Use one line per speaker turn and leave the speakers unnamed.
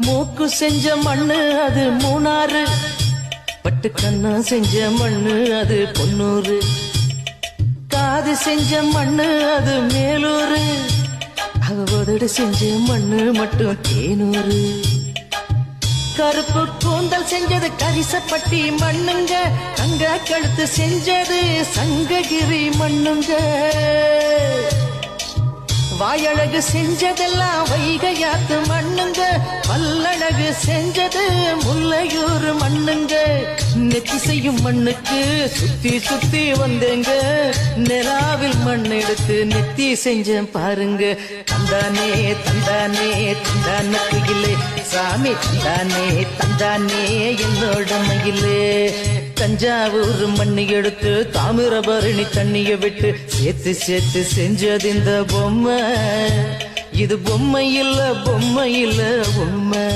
மூக்கு செஞ்ச மண்ணு அது மூணாறு, பட்டு கண்ணா செஞ்ச மண்ணு அது பொன்னூறு, காது செஞ்ச மண்ணு அது மேலூரு, அவதோடு செஞ்ச மண்ணு மட்டும் தேனூரு. கருப்பு கூந்தல் செஞ்சது கரிசப்பட்டி மண்ணுங்க, தங்க கழுத்து செஞ்சது சங்ககிரி மண்ணுங்க, வாயழகு செஞ்சதெல்லாம் வைகையாத்து மண்ணுங்க, பல்லழகு செஞ்சது முல்லையூர் மண்ணுங்க. நெத்தி செய்யும் மண்ணுக்கு சுத்தி சுத்தி வந்தேங்க, நிலாவில் மண் எடுத்து நெத்தி செஞ்சேன் பாருங்க. தந்தானே தந்தானே தந்தான குயிலே, சாமி தந்தானே தந்தானே என்னோட மயிலே. தஞ்சாவூர் மண்ணி எடுத்து தாமிரபரணி தண்ணிய விட்டு சேர்த்து சேர்த்து செஞ்சது இந்த பொம்மை, இது பொம்மை இல்ல பொம்மை இல்ல பொம்மை.